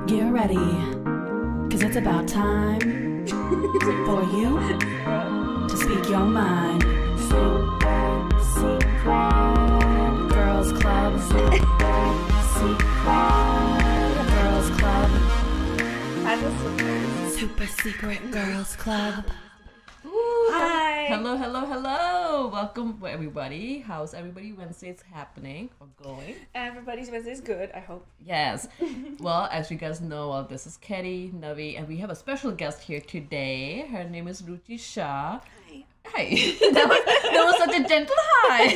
Get ready, cause it's about time for you to speak your mind. Super secret girls club. Secret girls club. Super secret girls club. Hi. Hello. Welcome, everybody. How's everybody Wednesday's happening or going? Everybody's Wednesday is good, I hope. Yes. Well, as you guys know, this is Ketty, Navi, and we have a special guest here today. Her name is Ruchi Shah. Hi. That was such a gentle hi.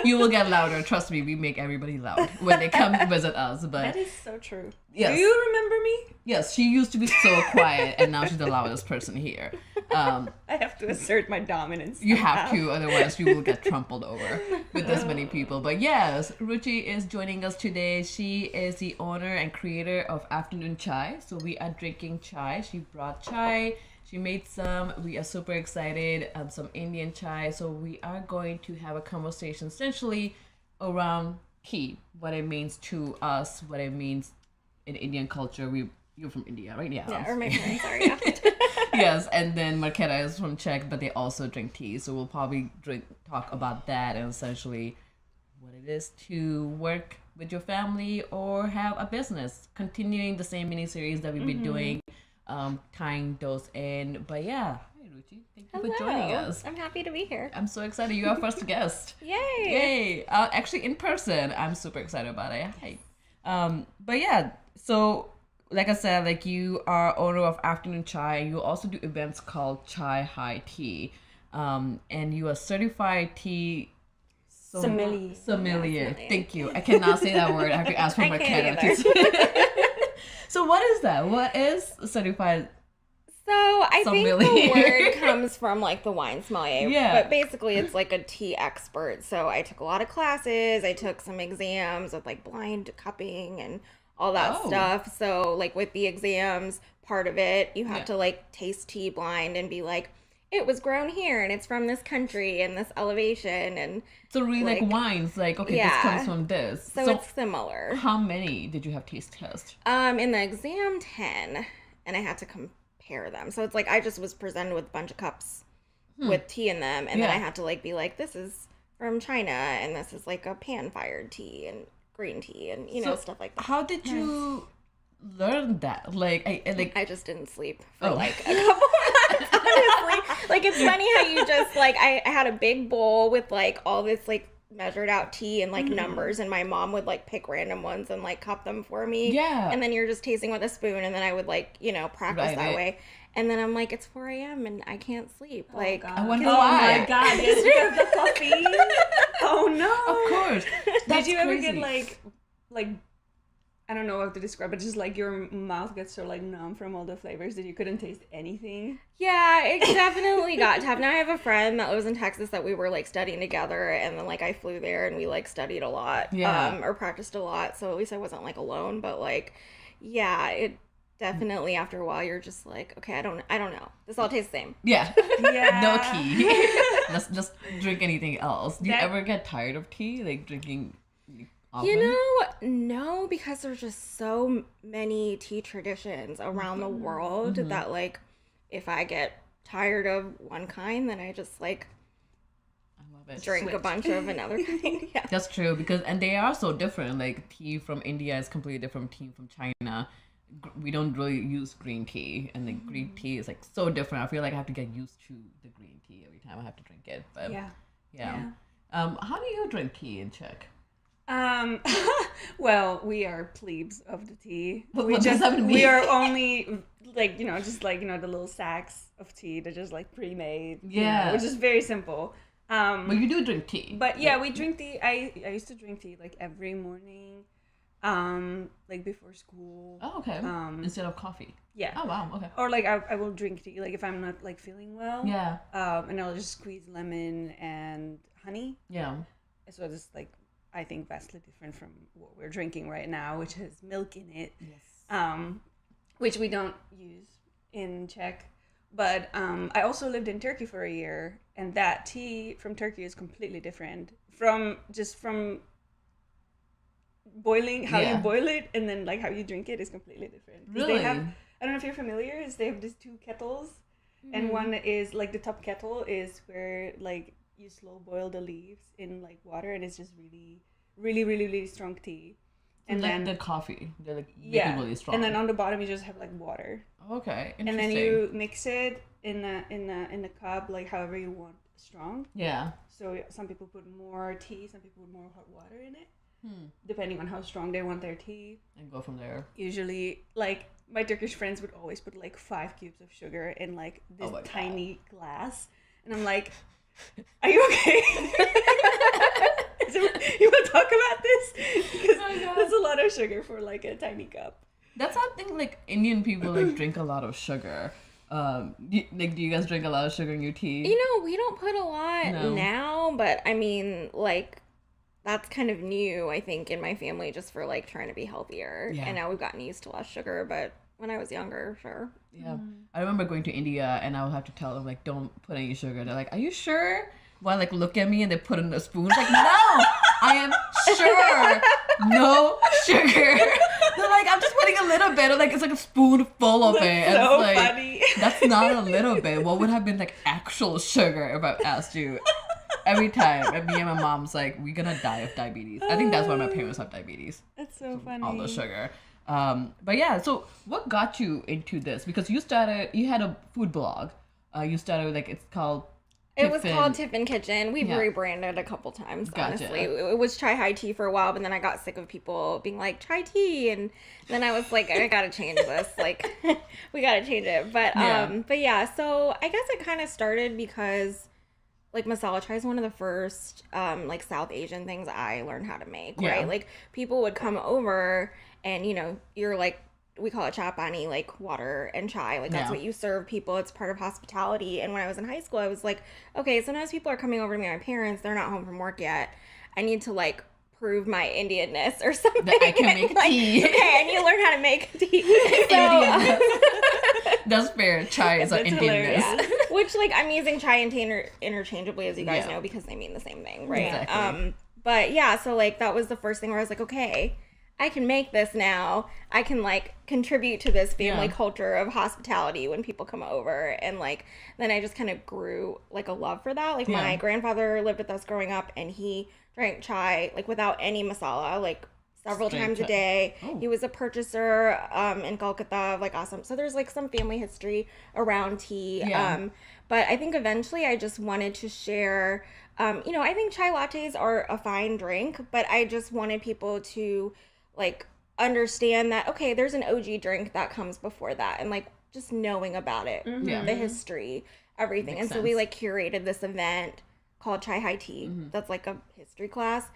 You will get louder. Trust me, we make everybody loud when they come visit us. But that is so true. Yes. Do you remember me? Yes, she used to be so quiet, and now she's the loudest person here. I have to assert my dominance. You have to, otherwise you will get trampled over with this many people. But yes, Ruchi is joining us today. She is the owner and creator of Afternoon Chai. So we are drinking chai. She brought chai. She made some. We are super excited. Some Indian chai. So we are going to have a conversation essentially around tea, what it means to us, what it means in Indian culture. You're from India, right? Yeah, or my parents are, yeah. Yes, and then Marketa is from Czech, but they also drink tea. So we'll probably talk about that and essentially what it is to work with your family or have a business, continuing the same mini series that we've been doing, tying those in. But yeah, hi Ruchi, thank you for joining us. I'm happy to be here. I'm so excited. You're our first guest. Yay! Actually, in person, I'm super excited about it. Hi. But yeah, so like I said, like you are owner of Afternoon Chai. You also do events called Chai High Tea, and you are certified tea sommelier. Thank you. I cannot say that word. I have to ask for Marketa. So what is that? What is certified? So I sommelier? think the word comes from like the wine sommelier. Yeah. But basically it's like a tea expert. So I took a lot of classes. I took some exams with like blind cupping and all that stuff. So like with the exams, part of it, you have to like taste tea blind and be like, it was grown here and it's from this country and this elevation. And so really like wines, like, okay, this comes from this. So it's similar. How many did you have taste test? In the exam 10, and I had to compare them. So it's like I just was presented with a bunch of cups with tea in them, and then I had to like be like, this is from China and this is like a pan-fired tea and green tea and stuff like that. How did you learn that? I just didn't sleep for like a couple months, honestly. Like it's funny how you just like I had a big bowl with like all this like measured out tea and like numbers, and my mom would like pick random ones and like cup them for me. Yeah. And then you're just tasting with a spoon, and then I would like, practice that way. And then I'm like, it's 4 a.m. and I can't sleep. Like, God. I wonder why. Oh my God, yes, because the coffee. Oh no. Of course. Did you ever get like I don't know how to describe it, just like your mouth gets so like numb from all the flavors that you couldn't taste anything? Yeah, it definitely got tough. Now I have a friend that lives in Texas that we were like studying together, and then like I flew there and we like studied a lot, or practiced a lot. So at least I wasn't like alone. But like, yeah, it definitely after a while you're just like, okay, I don't know. This all tastes the same. Yeah. No tea. Let's just drink anything else. Do you ever get tired of tea, like drinking? Often? No, because there's just so many tea traditions around the world that like if I get tired of one kind, then I just like drink a bunch of another kind. Yeah. That's true, and they are so different. Like tea from India is completely different from tea from China. We don't really use green tea, and the green tea is like so different. I feel like I have to get used to the green tea every time I have to drink it. But yeah. How do you drink tea in Czech? Well, we are plebes of the tea. What does that mean? We are only like, just like, the little sacks of tea. They're just like pre-made. Yeah. Which is very simple. But you do drink tea. But yeah, we drink tea. I used to drink tea like every morning, like before school. Oh, okay. Instead of coffee. Yeah. Oh, wow. Okay. Or like I will drink tea like if I'm not like feeling well. Yeah. And I'll just squeeze lemon and honey. Yeah. So it's like, I think vastly different from what we're drinking right now, which has milk in it. Yes. Which we don't use in Czech. But I also lived in Turkey for a year, and that tea from Turkey is completely different from boiling, how you Yeah. boil it, and then like how you drink it is completely different. 'Cause Really? They have, I don't know if you're familiar, is they have these two kettles, and one is like the top kettle is where like you slow boil the leaves in like water, and it's just really, really, really, really strong tea. And And like then the coffee, they're like make yeah, it really strong. and then on the bottom you just have like water, okay, interesting. and then you mix it in a cup like however you want strong. yeah. So some people put more tea, some people put more hot water in it, depending on how strong they want their tea. And go from there. Usually, like my Turkish friends would always put like 5 cubes of sugar in like this my God. tiny glass, and I'm like, "Are you okay? You want to talk about this? Because that's a lot of sugar for like a tiny cup." That's how I think like Indian people like drink a lot of sugar. Do you guys drink a lot of sugar in your tea? You know, we don't put a lot No. now, but I mean, like, that's kind of new, I think, in my family just for like trying to be healthier. Yeah. And now we've gotten used to less sugar, but when I was younger, sure. Yeah. I remember going to India and I would have to tell them like don't put any sugar. They're like, "Are you sure?" Well, like look at me and they put in a spoon. It's like, "No, I am sure. No sugar." They're like, "I'm just putting a little bit." Or, like it's like a spoon full of it. And So it's like, funny. that's not a little bit. What would have been like actual sugar if I asked you? Every time, and me and my mom's like, "We're gonna die of diabetes." I think that's why my parents have diabetes. That's so funny. All the sugar. But yeah, so what got you into this? Because you had a food blog. You started like it's called. It was Tiffin. called Tiffin Kitchen. We've Yeah. rebranded a couple times, Gotcha. honestly. It was Chai High Tea for a while, but then I got sick of people being like, Chai Tea, and then I was like, I gotta change this. Like, we gotta change it. But yeah, so I guess it kind of started because, like, masala chai is one of the first, like, South Asian things I learned how to make, right? Yeah. Like, people would come over, and, you know, you're like, we call it chapani, like water and chai. Like that's Yeah. what you serve people. It's part of hospitality. And when I was in high school, I was like, okay, sometimes people are coming over to me, my parents, they're not home from work yet. I need to like prove my Indianness or something. That I can make Like, tea. Okay, I need to learn how to make tea. So, That's fair. Chai is an That's Indianness. hilarious. which like I'm using chai and tea interchangeably, as you guys Yeah. know, because they mean the same thing, right? Exactly. But yeah, so like that was the first thing where I was like, okay, I can make this now. I can like contribute to this family Yeah. culture of hospitality when people come over. And like then I just kind of grew like a love for that. Like Yeah. my grandfather lived with us growing up and he drank chai like without any masala, like several Straight times chai. a day. Oh. He was a purchaser in Kolkata, like awesome. So there's like some family history around tea. Yeah. But I think eventually I just wanted to share, you know, I think chai lattes are a fine drink, but I just wanted people to like understand that, okay, there's an OG drink that comes before that, and like just knowing about it, Yeah. the history, everything. Makes and so we sense. like curated this event called Chai High Tea. Mm-hmm. That's like a history class.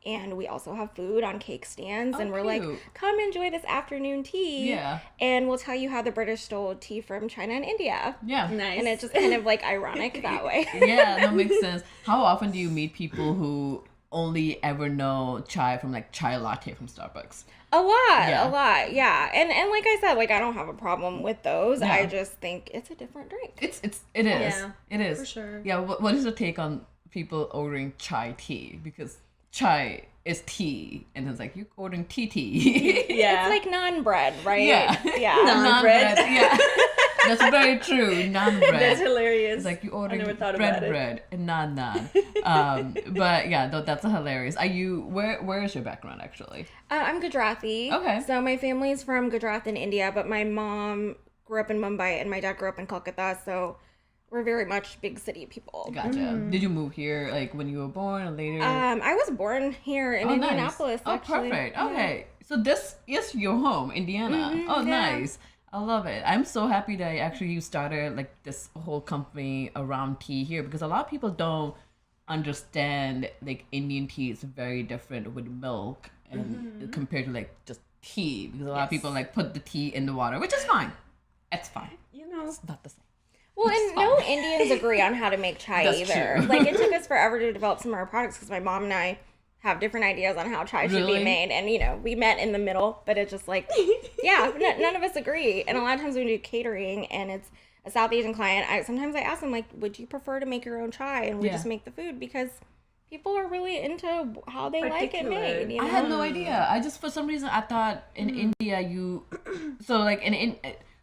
And we also have food on cake stands, and we're like, cute. come enjoy this afternoon tea. Yeah. And we'll tell you how the British stole tea from China and India. Yeah. Nice. And it's just kind of like ironic that way. Yeah, that makes sense. How often do you meet people who only ever know chai from like chai latte from Starbucks? A lot, Yeah. yeah. And like I said, like I don't have a problem with those. Yeah. I just think it's a different drink. It is. Yeah, It is. for sure. Yeah, what is your take on people ordering chai tea? Because chai is tea, and it's like you're ordering tea. Yeah. It's like naan bread, right? Yeah. Yeah. Naan bread. Yeah. That's very true. Naan bread. That's hilarious. It's like you I ordering never thought about it. bread and naan. But yeah, that's hilarious. Are you where is your background actually? I'm Gujarati. Okay. So my family's from Gujarat in India, but my mom grew up in Mumbai and my dad grew up in Kolkata, so we're very much big city people. Gotcha. Did you move here like when you were born or later? I was born here in Indianapolis, Nice. actually. Oh, perfect. Okay. So this is your home, Indiana. Oh, yeah. nice. I love it. I'm so happy that you started like this whole company around tea here, because a lot of people don't understand like Indian tea is very different with milk and compared to like just tea, because a lot of people like put the tea in the water, which is fine. It's fine. You know, It's not the same. Well, It's and no fine. Indians agree on how to make chai That's either. true. Like, it took us forever to develop some of our products because my mom and I have different ideas on how chai should Really? be made. And, you know, we met in the middle, but it's just like, yeah, none of us agree. And a lot of times when we do catering and it's a South Asian client, sometimes I ask them, like, would you prefer to make your own chai? And we Yeah. just make the food because people are really into how they like it made. You know? I had no idea. I just, for some reason, I thought in India so like in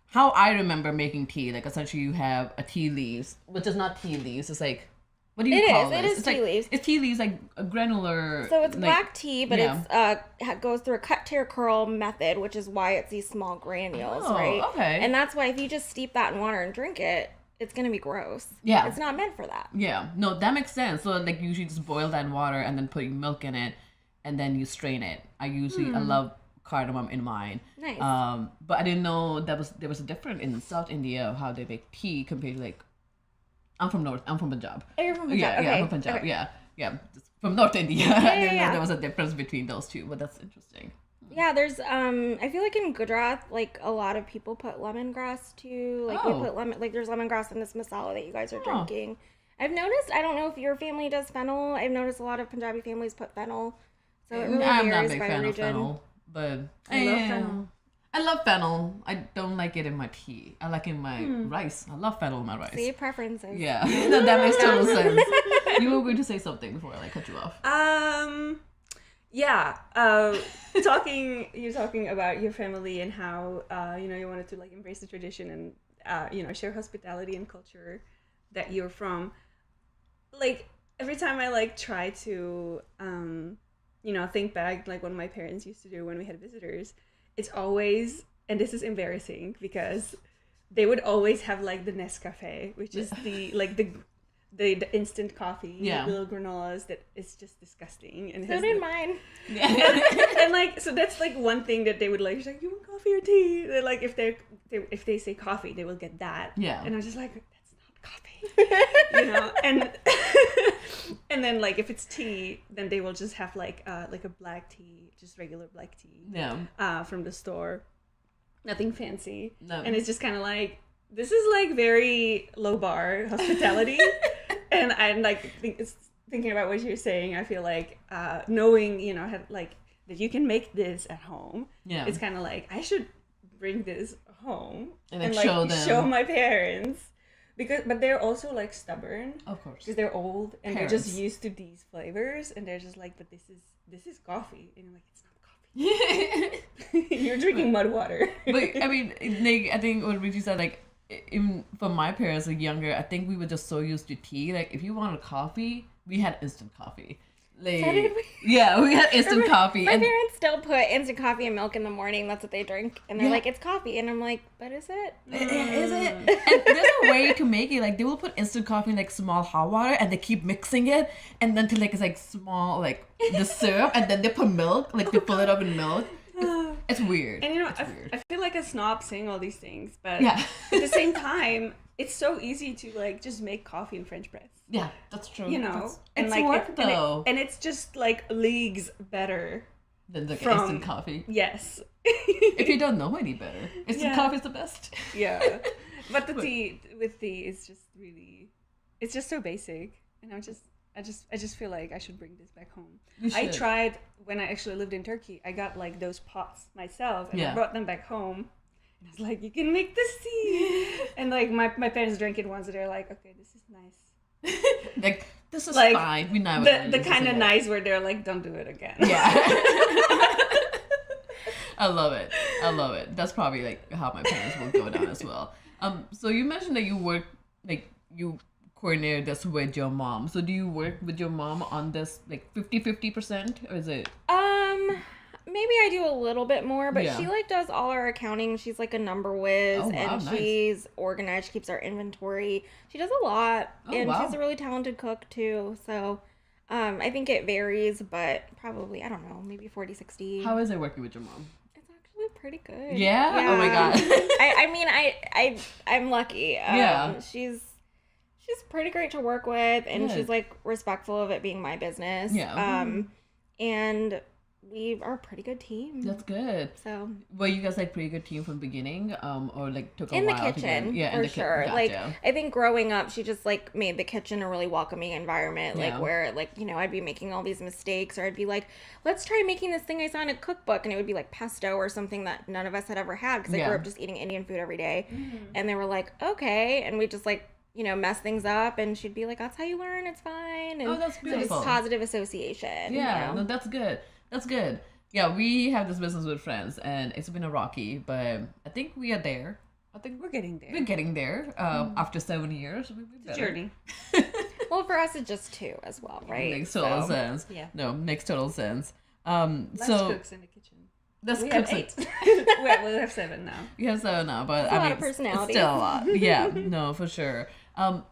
how I remember making tea, like essentially you have a tea leaves, which is not tea leaves. It's like, what do you call this? It is it's tea like, leaves. It's tea leaves, like a granular. So it's like, black tea, but it goes through a cut, tear, curl method, which is why it's these small granules, right? Okay. And that's why if you just steep that in water and drink it, it's gonna be gross. Yeah. It's not meant for that. Yeah. No, that makes sense. So like you usually just boil that in water and then putting milk in it, and then you strain it. I love cardamom in mine. Nice. But I didn't know there was a difference in South India of how they make tea compared to like. I'm from Punjab. Oh, you're from Punjab. Yeah, Okay. I'm from Punjab. Okay. Yeah, just from North India. I didn't know yeah. there was a difference between those two, but that's interesting. Yeah, there's I feel like in Gujarat, like a lot of people put lemongrass too. Like we put there's lemongrass in this masala that you guys are drinking. I've noticed, I don't know if your family does fennel. I've noticed a lot of Punjabi families put fennel. So it really I'm not a varies big by fan region. of fennel, but I love fennel. I love fennel. I don't like it in my tea. I like it in my rice. I love fennel in my rice. See, preferences. Yeah, no, that makes total sense. You were going to say something before I cut you off. Yeah. You're talking about your family and how you wanted to like embrace the tradition and share hospitality and culture that you're from. Like every time I like try to think back like what my parents used to do when we had visitors, it's always, and this is embarrassing because they would always have like the Nescafe, which is the instant coffee, little granolas that is just disgusting. And So did mine. and like, so that's like one thing that they would like, she's like, you want coffee or tea? They're like, if they say coffee, they will get that. Yeah. And I was just like, that's not coffee. And and then like if it's tea, then they will just have like a black tea, just regular black tea. Yeah. From the store. Nothing fancy. No. And it's just kind of like, this is like very low bar hospitality. And I'm like thinking about what you're saying. I feel like knowing, that you can make this at home. Yeah. It's kind of like, I should bring this home and like show them. Show my parents. But they're also like stubborn. Of course. Because they're old and Parents. they're just used to these flavors and they're just like, but this is coffee. And I'm like, it's not coffee. You're drinking mud water. But I mean, like, I think what Ruchi said, like, even for my parents, like younger, I think we were just so used to tea. Like, if you wanted coffee, we had instant coffee. Like, So did we. Yeah, we had instant coffee. My parents still put instant coffee and milk in the morning. That's what they drink. And they're like, it's coffee. And I'm like, but is it? Is it? And there's a way to make it. Like, they will put instant coffee in, like, small hot water, and they keep mixing it. And then to, like, it's, like, small, like, the syrup. And then they put milk. Like, they fill it up in milk. It's weird. And, I feel like a snob saying all these things. But at the same time, it's so easy to, like, just make coffee and French press. Yeah, that's true. It's like, work, though. And it's just, like, leagues better. Than, like, instant coffee. Yes. If you don't know any better, instant coffee is the best. Yeah. But the tea is just really, it's just so basic. And I just feel like I should bring this back home. I tried, when I actually lived in Turkey, I got like those pots myself and I brought them back home. And I was like, you can make this tea. And like my parents drank it once and they're like, okay, this is nice. Like, this is like, fine. We know the kind of nice where they're like, don't do it again. Yeah. I love it. That's probably like how my parents will go down as well. So you mentioned that you coordinated this with your mom. So do you work with your mom on this like 50-50%, or is it? Maybe I do a little bit more, but she like does all our accounting. She's like a number whiz, and she's organized. She keeps our inventory. She does a lot, and she's a really talented cook too. So I think it varies, but probably, I don't know, maybe 40-60. How is it working with your mom? It's actually pretty good. Yeah? Oh my god. I mean, I'm lucky. She's pretty great to work with, and she's like respectful of it being my business. Yeah. And we are a pretty good team. That's good. So were you guys like pretty good team from the beginning, or like took a in while the kitchen? Yeah, for sure. Gotcha. Like I think growing up, she just like made the kitchen a really welcoming environment. Like where like I'd be making all these mistakes, or I'd be like, let's try making this thing I saw in a cookbook, and it would be like pesto or something that none of us had ever had because I grew up just eating Indian food every day. And they were like, okay, and we just like mess things up, and she'd be like, that's how you learn, it's fine. And that's beautiful. So just positive association. Yeah, no, that's good. That's good. Yeah, we have this business with friends, and it's been a rocky, but I think we are there. I think We're getting there. we're getting there. After 7 years, It's a journey. Well, for us, it's just 2 as well, right? Makes total sense. yeah. No, makes total sense. Less So cooks in the kitchen. that's We have cooks. 8. we have 7 now. You have 7 now, but That's a I lot mean, of personality. it's still a lot. Yeah, no, for sure.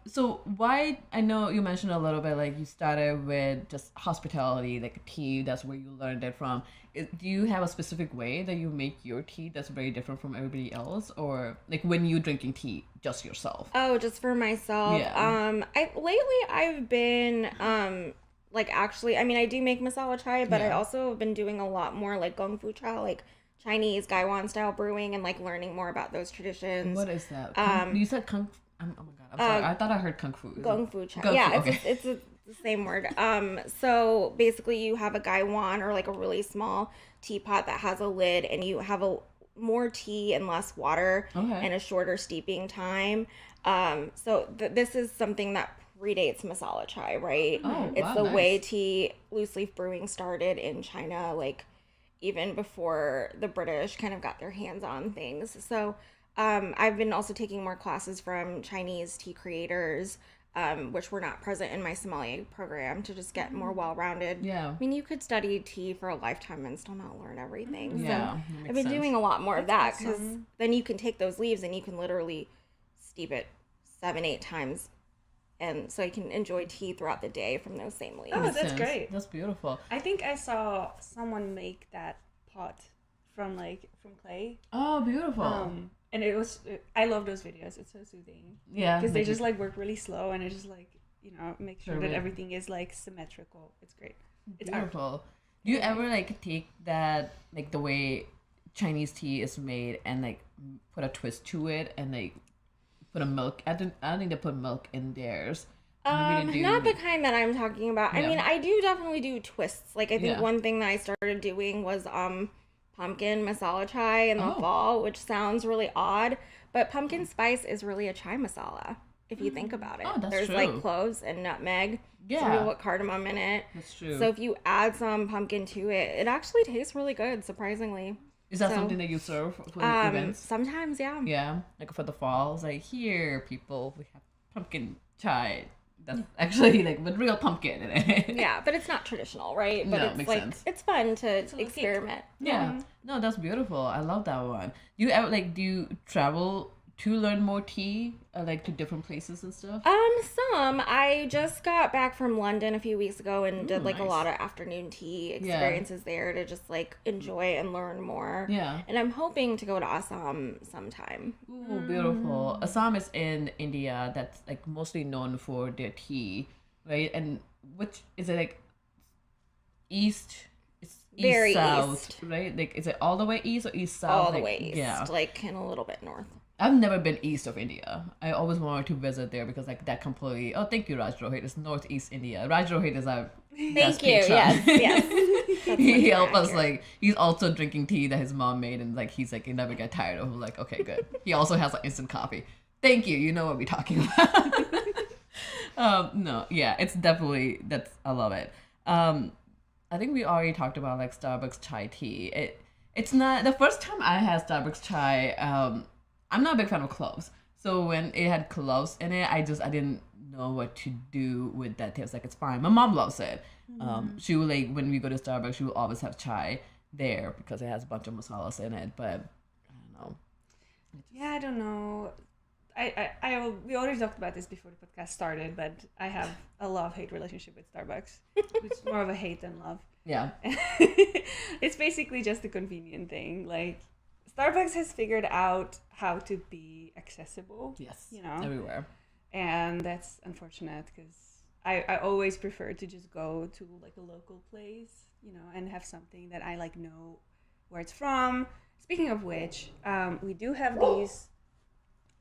So why? I know you mentioned a little bit like you started with just hospitality, like tea. That's where you learned it from. Do you have a specific way that you make your tea that's very different from everybody else, or like when you drinking tea just yourself? Oh, just for myself. Yeah. I've been like actually, I mean, I do make masala chai, but I Yeah. also have been doing a lot more like gong fu cha, like Chinese Gaiwan style brewing, and like learning more about those traditions. What is that? You said kung. Oh my god, I'm sorry. I thought I heard kung fu. Is Gong it- fu cha. Gong fu, Yeah, okay. it's the same word. So basically, you have a gaiwan or like a really small teapot that has a lid, and you have more tea and less water, Okay. and a shorter steeping time. So this is something that predates masala chai, right? Oh, It's wow, the way nice. tea loose leaf brewing started in China, like even before the British kind of got their hands on things. So I've been also taking more classes from Chinese tea creators, which were not present in my sommelier program, to just get more well-rounded. Yeah. I mean, you could study tea for a lifetime and still not learn everything. Yeah, So that I've makes been sense. doing a lot more of that, because awesome. then you can take those leaves and you can literally steep it 7-8 times. And so you can enjoy tea throughout the day from those same leaves. Oh, Makes that's sense. great. That's beautiful. I think I saw someone make that pot from clay. Oh, beautiful. And it was, I love those videos. It's so soothing. Yeah, Because they like just like work really slow, and it just like, make sure Sure, that right. everything is like symmetrical. It's great. It's art. beautiful. Do you ever like take that like the way Chinese tea is made and like put a twist to it and like put a milk? I don't think they put milk in theirs. Maybe they do. Not the kind that I'm talking about. I Yeah. mean, I do definitely do twists. Like, I think Yeah. one thing that I started doing was pumpkin masala chai in the Oh. fall, which sounds really odd, but pumpkin spice is really a chai masala if you think about it. Oh, that's There's true. like cloves and nutmeg. Yeah. Some people put cardamom in it. That's true. So if you add some pumpkin to it, it actually tastes really good, surprisingly. Is that so, something that you serve for events? Sometimes, yeah. Yeah, like for the fall, it's like here, people, we have pumpkin chai. That's actually like with real pumpkin in it. Yeah, but it's not traditional, right? But No, it's makes like sense. it's fun to little kick. experiment. Yeah. No, that's beautiful. I love that one. Do you ever do you travel to learn more tea, like to different places and stuff? Some. I just got back from London a few weeks ago and did like a nice. lot of afternoon tea experiences there to just like enjoy and learn more. Yeah. And I'm hoping to go to Assam sometime. Ooh, beautiful. Assam is in India. That's like mostly known for their tea, right? And which is it like east? It's east Very south, east. right? Like is it all the way east or east south? All the Like, way east. Yeah. Like and a little bit north. I've never been east of India. I always wanted to visit there because like that completely. Oh, thank you, Raj Rohit. It's northeast India. Raj Rohit is our Thank you. Yes. That's he much helped more us accurate. like he's also drinking tea that his mom made and like he's like he never get tired of. Like okay, good. He also has like instant coffee. Thank you. You know what we're talking about. No, yeah, it's definitely I love it. I think we already talked about like Starbucks chai tea. It's not the first time I had Starbucks chai. I'm not a big fan of cloves, so when it had cloves in it, I didn't know what to do with that taste. Like it's fine. My mom loves it. She will like when we go to Starbucks, she will always have chai there because it has a bunch of masalas in it. But I don't know. Yeah, I don't know. We already talked about this before the podcast started, but I have a love-hate relationship with Starbucks. It's more of a hate than love. Yeah. It's basically just a convenient thing. Like Starbucks has figured out how to be accessible. Yes. You know? Everywhere. And that's unfortunate because I always prefer to just go to like a local place, and have something that I like know where it's from. Speaking of which, we do have these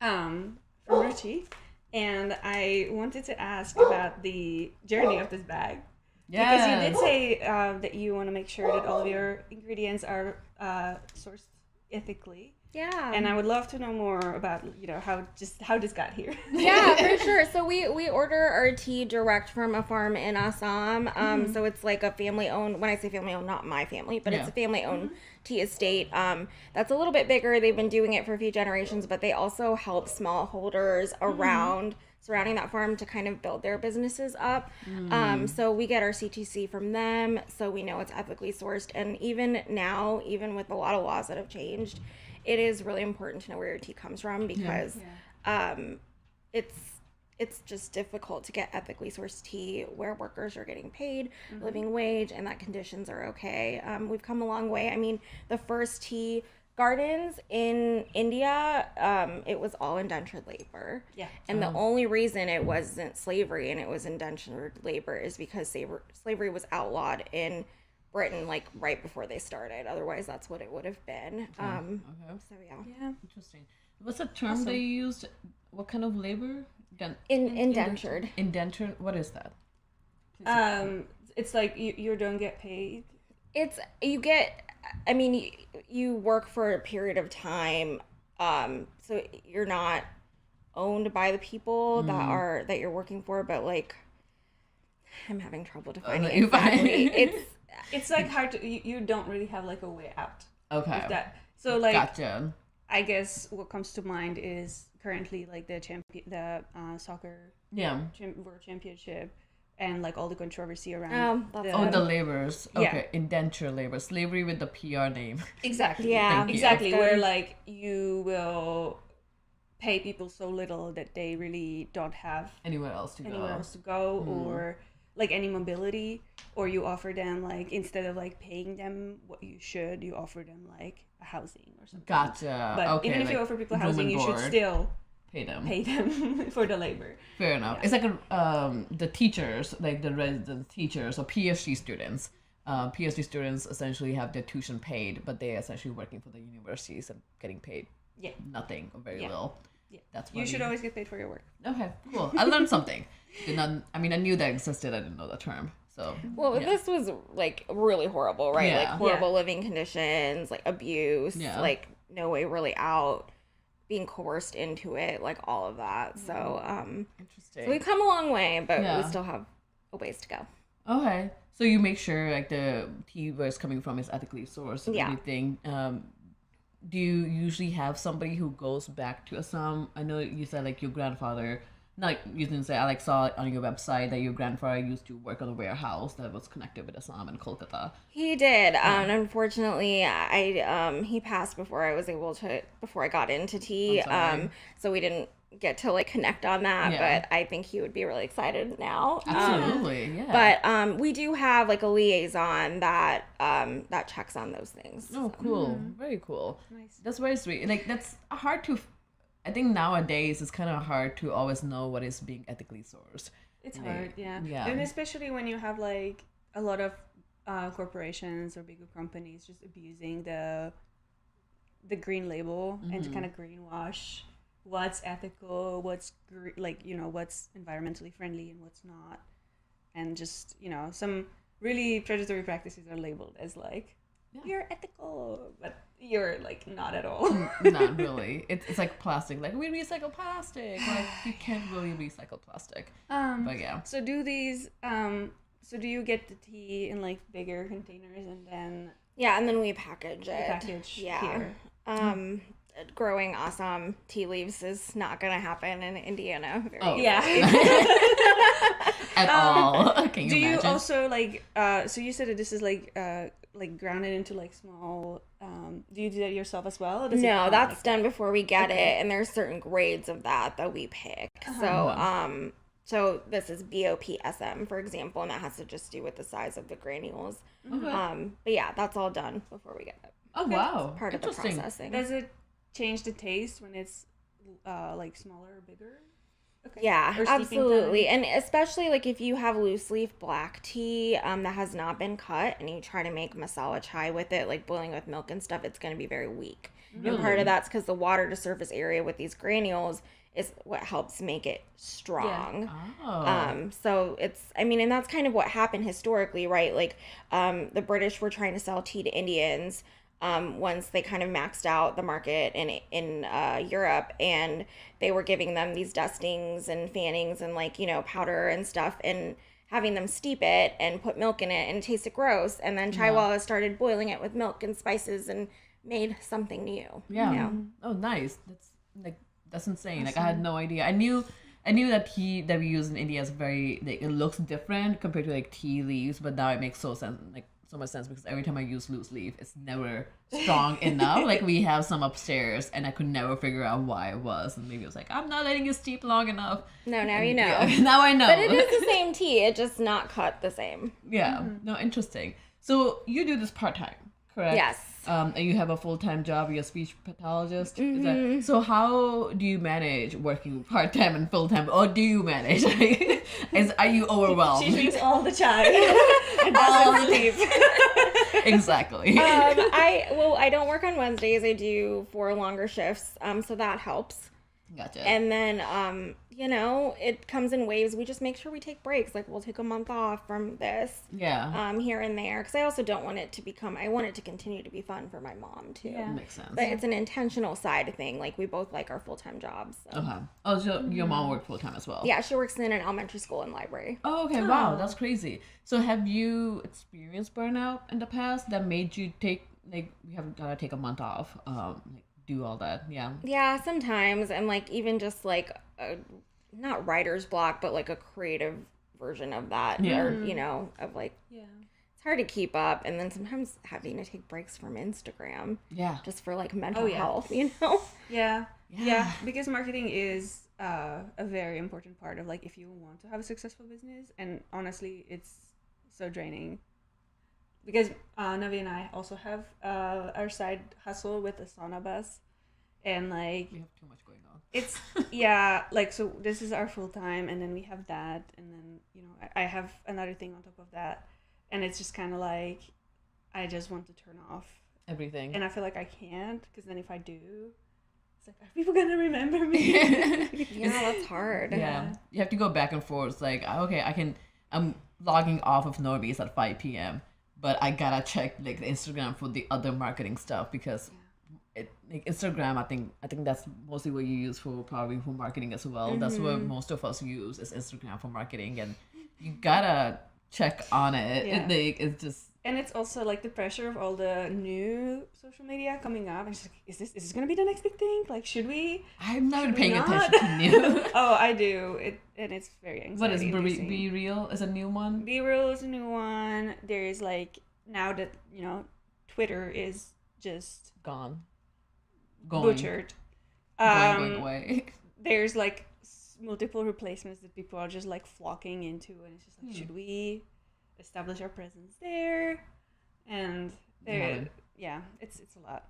from Ruchi, and I wanted to ask about the journey of this bag. Because you did say that you want to make sure that all of your ingredients are sourced ethically. Yeah. And I would love to know more about, how this got here. Yeah, for sure. So we order our tea direct from a farm in Assam. So it's like a family-owned, when I say family-owned, not my family, but it's a family-owned tea estate. That's a little bit bigger. They've been doing it for a few generations, but they also help smallholders around surrounding that farm to kind of build their businesses up. So we get our CTC from them, so we know it's ethically sourced. And even now, even with a lot of laws that have changed, it is really important to know where your tea comes from, because it's just difficult to get ethically sourced tea where workers are getting paid living wage and that conditions are okay. We've come a long way. I mean, the first tea gardens in India, it was all indentured labor. Yeah. And the only reason it wasn't slavery and it was indentured labor is because slavery was outlawed in Britain, like right before they started. Otherwise, that's what it would have been. So yeah. Interesting. What's the term they used? What kind of labor? Indentured. Indentured. What is that? It's like you don't get paid. It's you work for a period of time. So you're not owned by the people that you're working for, but like I'm having trouble defining it exactly. It's like hard to, you don't really have like a way out. Okay. With that. So like, gotcha. I guess what comes to mind is currently like the soccer world championship and like all the controversy around the laborers. Okay, indenture labor, slavery with the PR name. Exactly. Yeah, exactly. Where like you will pay people so little that they really don't have anywhere else to go or like any mobility, or you offer them like, instead of like paying them what you should, you offer them like a housing or something. Gotcha. But even if you offer people housing, you should still pay them for the labor. Fair enough. It's like the teachers, like the resident teachers or PhD students. PhD students essentially have their tuition paid, but they're essentially working for the universities and getting paid nothing or very little. Yeah. That's what you should always get paid for your work. Okay, cool. I learned something. I knew that existed. I didn't know the term. So this was like really horrible, right? Like horrible living conditions, like abuse, like no way really out, being coerced into it, like all of that. So interesting. So we've come a long way, but we still have a ways to go. Okay. So you make sure like the tea where it's coming from is ethically sourced and everything. Do you usually have somebody who goes back to Assam? I know you said like your grandfather, like you didn't say, I saw on your website that your grandfather used to work on a warehouse that was connected with Assam and Kolkata. He did. Unfortunately, he passed before I got into tea. So we didn't get to like connect on that, but I think he would be really excited now. Absolutely, But we do have like a liaison that checks on those things. Oh, cool. Very cool. Nice. That's very sweet. Like that's hard to, I think nowadays it's kind of hard to always know what is being ethically sourced. It's hard, yeah. And especially when you have like a lot of corporations or bigger companies just abusing the green label and to kind of greenwash what's ethical, what's what's environmentally friendly and what's not, and just some really predatory practices are labeled as like you're ethical, but you're like not at all. Not really. It's like plastic. Like we recycle plastic. Like you can't really recycle plastic. But yeah. So do these? So do you get the tea in like bigger containers and then? Yeah, and then we package it. Here. Growing Assam tea leaves is not going to happen in Indiana. At all. Can do you imagine? You also like? So you said that this is like grounded into like small. Do you do that yourself as well? No, that's done before we get it, and there's certain grades of that we pick. So this is BOPSM, for example, and that has to just do with the size of the granules. But yeah, that's all done before we get it. Oh wow! It's part of the processing. Does it change the taste when it's like smaller or bigger? Okay. Yeah, absolutely. And especially like if you have loose leaf black tea that has not been cut and you try to make masala chai with it, like boiling with milk and stuff, it's going to be very weak. And part of that's because the water to surface area with these granules is what helps make it strong. So it's, and that's kind of what happened historically, right? Like the British were trying to sell tea to Indians. once they kind of maxed out the market in Europe, and they were giving them these dustings and fannings and like, you know, powder and stuff, and having them steep it and put milk in it, and it tasted gross. And then Chaiwala started boiling it with milk and spices and made something new. Yeah. You know? Oh, nice. That's insane. Like I had no idea. I knew that tea that we use in India is very like it looks different compared to like tea leaves, but now it makes so much sense because every time I use loose leaf, it's never strong enough. Like we have some upstairs, and I could never figure out why it was. And maybe it was like, I'm not letting it steep long enough. No, now you know. Yeah, now I know. But it is the same tea. It's just not cut the same. Yeah. No, interesting. So you do this part time, correct? Yes. And you have a full-time job. You're a speech pathologist. So how do you manage working part-time and full-time? Or do you manage? Are you overwhelmed? She drinks all the chai and doesn't sleep. Exactly. I don't work on Wednesdays. I do 4 longer shifts. So that helps. Gotcha. And then, you know, it comes in waves. We just make sure we take breaks. Like, we'll take a month off from this. Yeah. Here and there. Because I also don't want it to become, I want it to continue to be fun for my mom, too. Yeah. Makes sense. But it's an intentional side thing. Like, we both like our full-time jobs. So. Okay. Oh, so your mom worked full-time as well? Yeah, she works in an elementary school and library. Oh, okay. Wow, that's crazy. So have you experienced burnout in the past that made you take, like, you have got to take a month off, like, do all that? Yeah. Yeah, sometimes. And, like, even just, like, not writer's block, but, like, a creative version of that. Yeah. Or, you know, of, like, it's hard to keep up. And then sometimes having to take breaks from Instagram. Yeah. Just for, like, mental yeah. health, you know? Yeah, because marketing is a very important part of, like, if you want to have a successful business. And honestly, it's so draining. Because Navi and I also have our side hustle with the sauna bus. And, like... We have too much going on. It's, yeah, like, so this is our full time, and then we have that, and then, you know, I have another thing on top of that. And it's just kind of like, I just want to turn off Everything. and I feel like I can't, because then if I do, it's like, are people gonna remember me? Yeah, that's hard. Yeah. You have to go back and forth. It's like, okay, I'm logging off of Normies at 5 p.m., but I gotta check like the Instagram for the other marketing stuff because like Instagram, I think that's mostly what you use for probably for marketing as well. That's what most of us use is Instagram for marketing, and you gotta check on it. Yeah. It's just. And it's also like the pressure of all the new social media coming up. And it's like, is this gonna be the next big thing? Like, should we? I'm not Should we paying not? attention to new. Oh, I do. And it's very anxiety. What is inducing. Be Real? Is a new one? Be Real is a new one. There is like, now that, you know, Twitter is just Going butchered. going away. There's like multiple replacements that people are just like flocking into, and it's just like, should we establish our presence there? And there, yeah, it's a lot.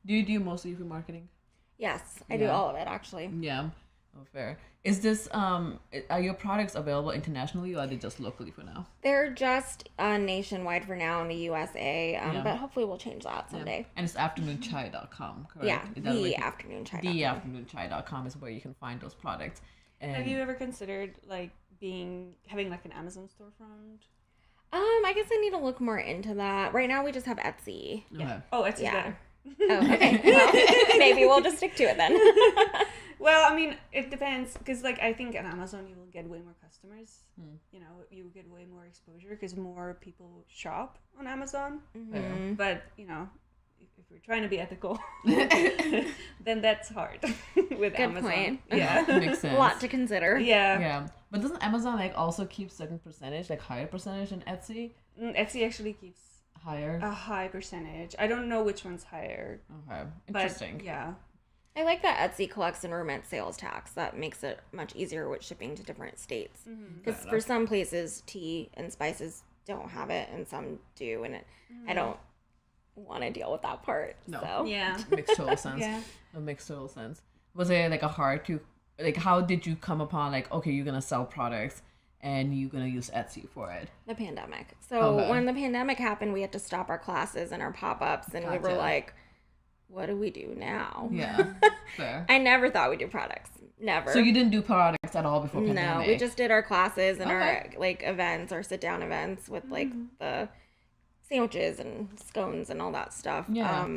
Do you do mostly for marketing? Yes, I do all of it, actually. Yeah. Oh, fair. Is this are your products available internationally, or are they just locally for now? They're just nationwide for now in the USA, but hopefully we'll change that someday. And it's afternoonchai.com, correct? Yeah, Is that where you- theafternoonchai.com. theafternoonchai.com is where you can find those products. And Have you ever considered like having like an Amazon storefront? I guess I need to look more into that. Right now we just have Etsy. Okay. Oh, Etsy's Yeah. better. Oh, okay. Well, maybe we'll just stick to it then. Well, I mean, it depends, because like I think on Amazon you will get way more customers. You know, you will get way more exposure because more people shop on Amazon. Fair. But you know, if we're trying to be ethical, then that's hard with Good Amazon. point. Yeah. Makes sense. A lot to consider. Yeah. Yeah. But doesn't Amazon like also keep certain percentage, like higher percentage than Etsy? Etsy actually keeps Higher? a high percentage. I don't know which one's higher. Okay. But Interesting. yeah. I like that Etsy collects and remits sales tax. That makes it much easier with shipping to different states. Because for some places, tea and spices don't have it, and some do, and I don't want to deal with that part. No. So. Yeah. Makes total sense. Yeah. It makes total sense. Was it like a hard to, like, how did you come upon, like, okay, you're going to sell products and you're going to use Etsy for it? The pandemic. So Okay. when the pandemic happened, we had to stop our classes and our pop-ups, and we were Gotcha. like, what do we do now? Yeah. Fair. I never thought we'd do products. Never. So you didn't do products at all before pandemic? No, we just did our classes and our Okay. like events, our sit-down events with like the sandwiches and scones and all that stuff. Yeah.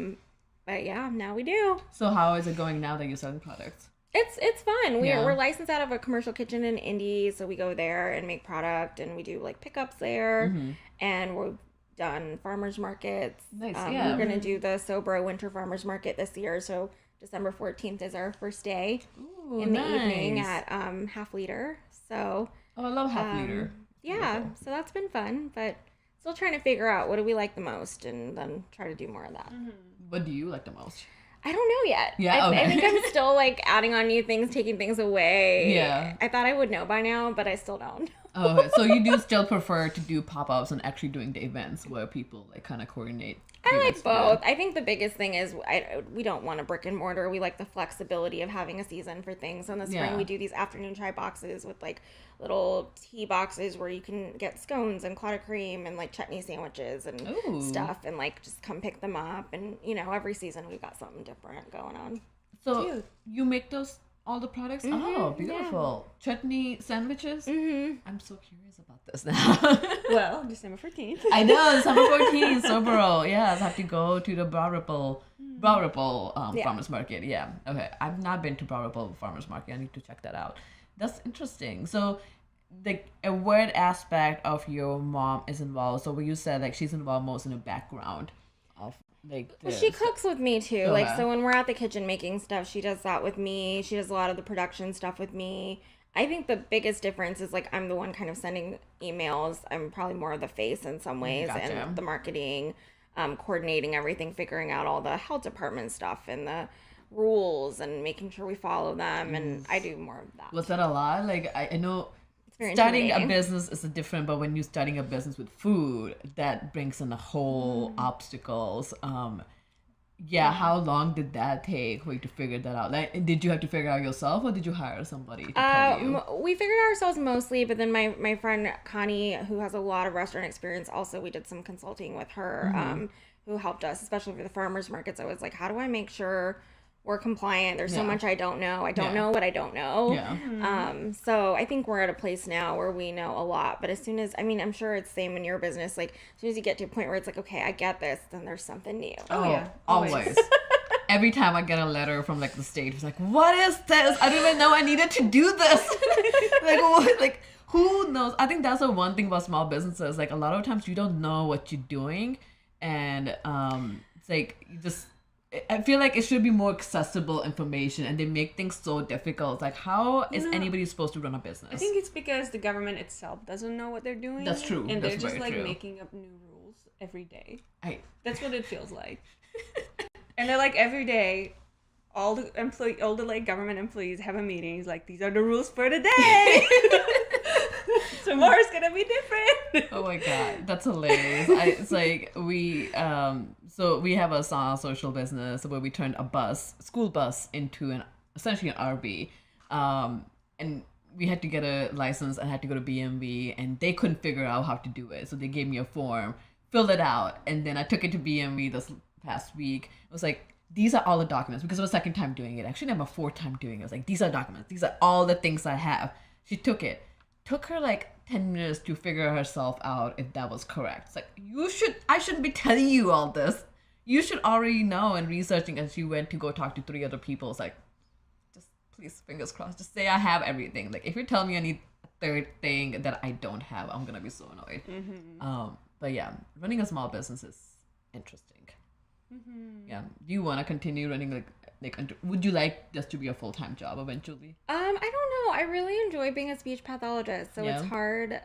But yeah, now we do. So how is it going now that you're selling products? It's fun. Yeah. We're licensed out of a commercial kitchen in Indy, so we go there and make product, and we do like pickups there, and we've done farmers markets. Nice, We're gonna do the Sobro Winter Farmers Market this year, so December 14th is our first day in the evening at Half Liter. So I love Half Liter. yeah, Beautiful. so that's been fun, but still trying to figure out what do we like the most, and then try to do more of that. What do you like the most? I don't know yet. Yeah, okay. I think I'm still like adding on new things, taking things away. Yeah. I thought I would know by now, but I still don't. Oh, okay. So you do still prefer to do pop-ups and actually doing the events where people like kind of coordinate? I like both. I think the biggest thing is we don't want a brick and mortar. We like the flexibility of having a season for things. So in the spring, we do these afternoon chai boxes with like little tea boxes where you can get scones and clotted cream and like chutney sandwiches and stuff, and like just come pick them up. And you know, every season we've got something different going on. So you make those all the products? Oh, beautiful. Chutney sandwiches? I'm so curious about this now. Well, December 14th. I know, December 14th, Sobro. Yes, I have to go to the Brow Ripple Farmers Market. Yeah, okay. I've not been to Brow Ripple Farmers Market. I need to check that out. That's interesting. So, what aspect of your mom is involved? So, when you said like she's involved most in the background of like. Well, she cooks with me too. Like, so when we're at the kitchen making stuff, she does that with me. She does a lot of the production stuff with me. I think the biggest difference is like I'm the one kind of sending emails. I'm probably more of the face in some ways, and the marketing, coordinating everything, figuring out all the health department stuff and the rules and making sure we follow them. And I do more of that. Was that a lot? Like I know starting a business is different, but when you're starting a business with food, that brings in a whole obstacles. How long did that take for you to figure that out? Like, did you have to figure out yourself, or did you hire somebody to tell you? We figured it ourselves mostly, but then my friend Connie, who has a lot of restaurant experience, also we did some consulting with her, who helped us, especially for the farmers markets. I was like, how do I make sure we're compliant? There's so much I don't know. I don't know what I don't know. Yeah. So I think we're at a place now where we know a lot. But as soon as, I'm sure it's the same in your business. Like, as soon as you get to a point where it's like, okay, I get this, then there's something new. Oh yeah, always. Every time I get a letter from like the state, it's like, what is this? I didn't even know I needed to do this. Like, what? Like, who knows? I think that's the one thing about small businesses. Like, a lot of times you don't know what you're doing, and it's like you just. I feel like it should be more accessible information, and they make things so difficult. It's like, how is anybody supposed to run a business? I think it's because the government itself doesn't know what they're doing. That's true. And That's they're just like true. making up new rules every day. That's what it feels like. And they're like every day, all the like government employees have a meeting. It's like, these are the rules for the day. Tomorrow's gonna be different. Oh my god, that's hilarious. It's like we have a social business where we turned a school bus into essentially an RV, and we had to get a license and had to go to BMV, and they couldn't figure out how to do it, so they gave me a form, filled it out, and then I took it to BMV this past week. It was like, these are all the documents, because it was the second time doing it. Actually, I'm a fourth time doing it. It was like, these are documents. These are all the things I have. She took it. Took her like 10 minutes to figure herself out if that was correct. It's like, I shouldn't be telling you all this. You should already know, and researching. And she went to go talk to 3 other people. It's like, just please, fingers crossed, just say I have everything. Like, if you're telling me I need a third thing that I don't have, I'm gonna be so annoyed. But yeah, running a small business is interesting. Yeah. Do you want to continue running like would you like this to be a full-time job eventually? I don't know. I really enjoy being a speech pathologist, so it's hard.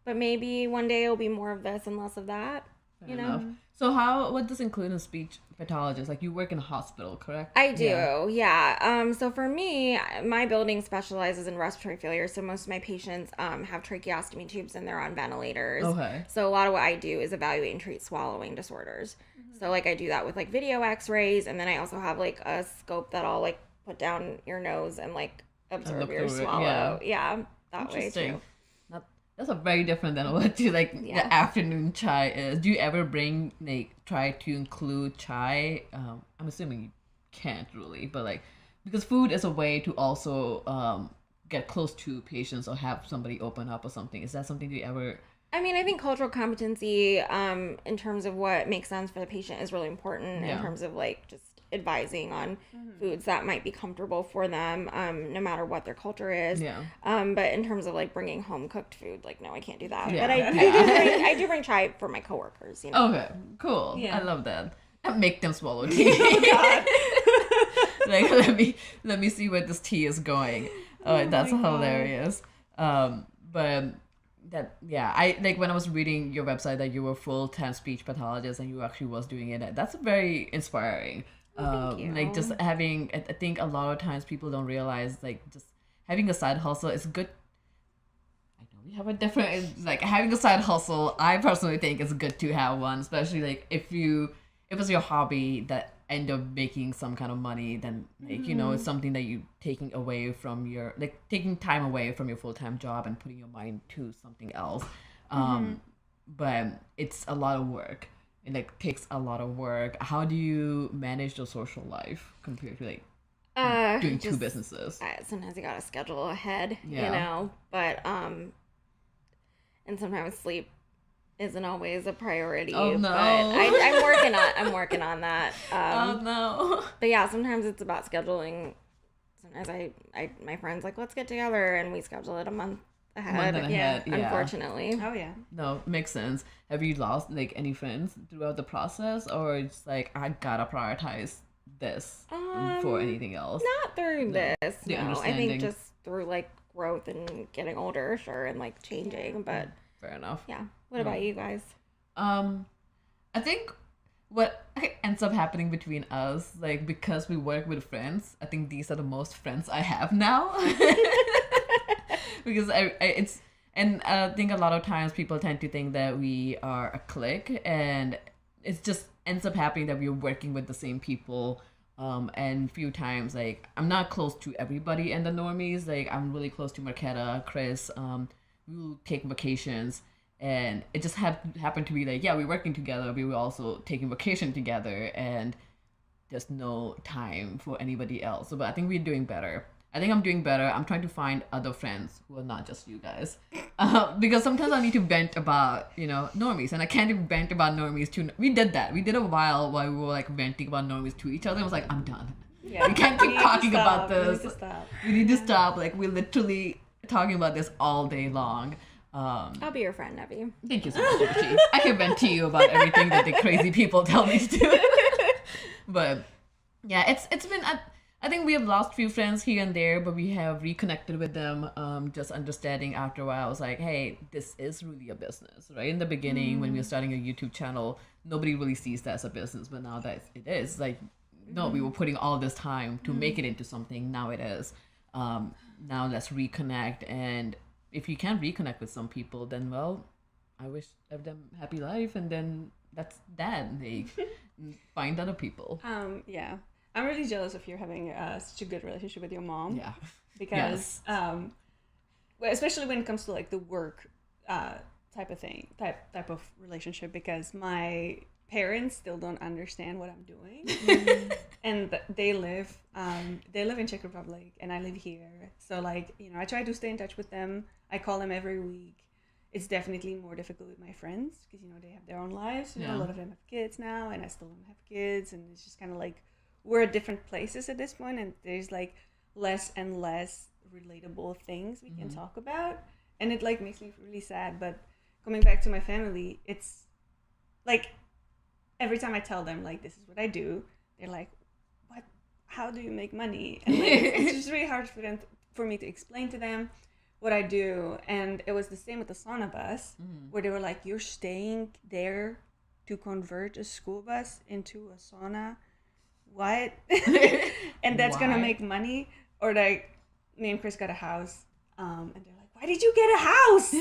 But maybe one day it'll be more of this and less of that. Fair enough. So what does include a speech pathologist? Like, you work in a hospital, correct? I do, yeah. So for me, my building specializes in respiratory failure, so most of my patients have tracheostomy tubes and they're on ventilators. Okay. So a lot of what I do is evaluate and treat swallowing disorders. So like I do that with like video x-rays, and then I also have like a scope that I'll like put down your nose and like observe your swallow. Yeah, that way too. That's a very different than what the afternoon chai is. Do you ever try to include chai? I'm assuming you can't really, but because food is a way to also get close to patients or have somebody open up or something. Is that something you ever I mean, I think cultural competency, in terms of what makes sense for the patient, is really important in terms of like just advising on foods that might be comfortable for them, no matter what their culture is. Yeah. But in terms of like bringing home cooked food, like no, I can't do that. Yeah. But I do bring chai for my coworkers. You know. Okay, cool. Yeah. I love that. And make them swallow tea. Like let me see where this tea is going. That's hilarious. But that I like when I was reading your website that you were full-time speech pathologist and you actually was doing it. That's very inspiring. Thank you. Like just having, I think a lot of times people don't realize like just having a side hustle is good. I know we have a different, like having a side hustle, I personally think it's good to have one, especially like if it's your hobby that end up making some kind of money, then like, you know, it's something that you taking away from your, like taking time away from your full-time job and putting your mind to something else. But it's a lot of work. It like takes a lot of work. How do you manage your social life compared to like doing two businesses? Sometimes you gotta schedule ahead, Yeah. you know, but and sometimes sleep isn't always a priority. Oh, no. But I'm working on that. Oh no. But yeah, sometimes it's about scheduling. Sometimes my friends like, let's get together, and we schedule it a month ahead. Yeah. Unfortunately. Oh yeah. No, makes sense. Have you lost like any friends throughout the process, or it's like I gotta prioritize this for anything else? Not through this. The No, I understanding. think just through like growth and getting older, sure, and like changing. But Fair enough. yeah. What about you guys? I think what ends up happening between us, like because we work with friends, I think these are the most friends I have now. Because I think a lot of times people tend to think that we are a clique, and it just ends up happening that we're working with the same people. And few times, like I'm not close to everybody in the Normies. Like I'm really close to Marquetta, Chris. We'll take vacations, and it just happened to be like, yeah, we're working together, but we're also taking vacation together, and there's no time for anybody else. So, but I think we're doing better. I think I'm doing better. I'm trying to find other friends who are not just you guys. Because sometimes I need to vent about, you know, Normies. And I can't even vent about Normies to... We did that. We did a while we were like venting about Normies to each other. I was like, I'm done. Yeah. We can't keep talking about this. We need to stop. We need to stop. Like, we're literally talking about this all day long. I'll be your friend, Nevi. Thank you so much, Ruchi. I can vent to you about everything that the crazy people tell me to do. But yeah, it's been... I think we have lost few friends here and there, but we have reconnected with them. Just understanding after a while, I was like, hey, this is really a business, right? In the beginning, when we were starting a YouTube channel, nobody really sees that as a business, but now that it is, like, no, we were putting all this time to make it into something. Now it is. Now let's reconnect. And if you can reconnect with some people, then, well, I wish them happy life. And then that's that. They find other people. Yeah. I'm really jealous of you having such a good relationship with your mom. Yeah. Because, well, especially when it comes to like the work type of relationship, because my parents still don't understand what I'm doing, and they live in Czech Republic, and I live here. So like, you know, I try to stay in touch with them. I call them every week. It's definitely more difficult with my friends because, you know, they have their own lives. You know, a lot of them have kids now, and I still don't have kids, and it's just kind of like, we're at different places at this point, and there's like less and less relatable things we can talk about, and it like makes me really sad. But coming back to my family, it's like every time I tell them like this is what I do, they're like, what, how do you make money? And like, it's just really hard for me to explain to them what I do. And it was the same with the sauna bus, where they were like, you're staying there to convert a school bus into a sauna? What? And that's gonna make money? Or like, me and Chris got a house, and they're like, why did you get a house?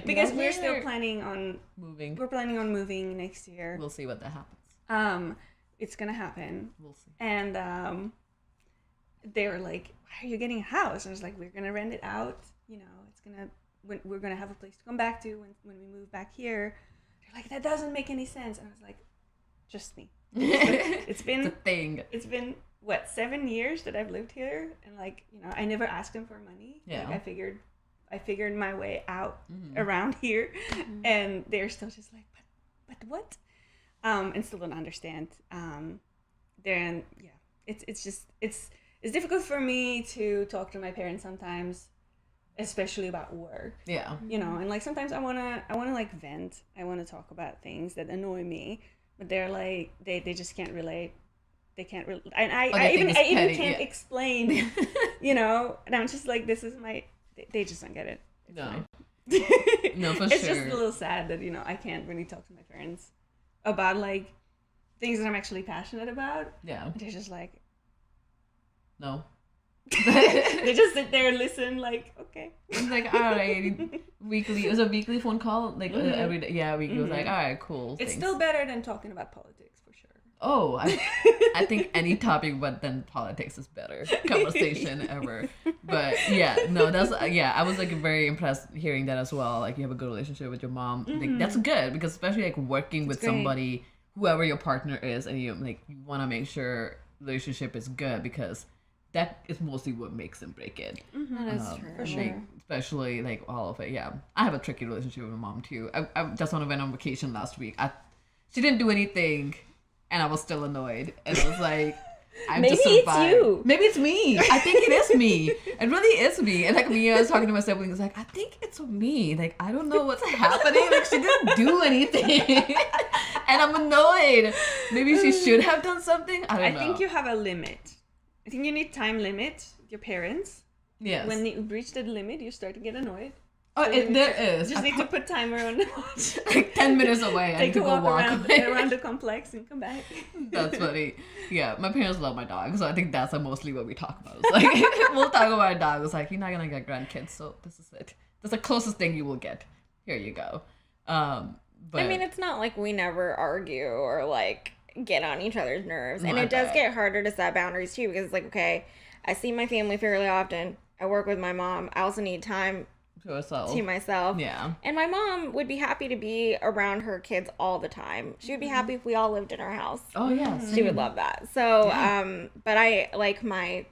Because we're still planning on moving. We're planning on moving next year. We'll see what that happens. It's gonna happen. We'll see. And they were like, why are you getting a house? And I was like, we're gonna rent it out. You know, we're gonna have a place to come back to when we move back here. They're like, that doesn't make any sense. And I was like, just me. It's been a thing. It's been what, 7 years that I've lived here, and like, you know, I never asked them for money. Yeah. Like, I figured I figured my way out around here, and they're still just like, but what? And still don't understand. Then yeah, it's difficult for me to talk to my parents sometimes, especially about work. Yeah. You know, and like sometimes I wanna like vent. I wanna talk about things that annoy me, but they're like they just can't relate. They can't relate, and I even can't explain. You know, and I'm just like, this is my. They just don't get it. It's No. fine. No, for It's sure. just a little sad that, you know, I can't really talk to my parents about like things that I'm actually passionate about. Yeah. They're just like, No. they just sit there and listen like, okay. It's like, all right, weekly. It was a weekly phone call, like every day. Yeah, weekly. It was like, all right, cool. It's thanks. still better than talking about politics for sure. Oh, I think any topic but then politics is better conversation ever. But yeah, no, that's I was like very impressed hearing that as well. Like you have a good relationship with your mom. Like that's good because especially like working with great. somebody, whoever your partner is, and you want to make sure relationship is good because that is mostly what makes and break it. That is true. For Like, sure. especially like all of it. Yeah, I have a tricky relationship with my mom too. I just went on vacation last week. She didn't do anything, and I was still annoyed. And I was like, I'm Maybe just it's survived. you. Maybe it's me. I think it is me. It really is me. And like me, I was talking to my siblings, like, I think it's me. Like, I don't know what's happening. Like, she didn't do anything. And I'm annoyed. Maybe she should have done something. I don't know. I think you have a limit. I think you need time limit with your parents. Yes. When you reach that limit, you start to get annoyed. Oh, So you there is. just need to put timer on the watch. Like 10 minutes away. I need Take to a go walk walk around, away. around the complex and come back. That's funny. Yeah, my parents love my dog, so I think that's mostly what we talk about. It's like we'll talk about our dog. It's like you're not gonna get grandkids, so this is it. That's the closest thing you will get. Here you go. But I mean, it's not like we never argue or like get on each other's nerves. And I it does bet. get harder to set boundaries too because it's like, okay, I see my family fairly often. I work with my mom. I also need time to ourselves. to myself. Yeah. And my mom would be happy to be around her kids all the time. She would be happy if we all lived in our house. Oh yeah. She would same. love that. So, but I like my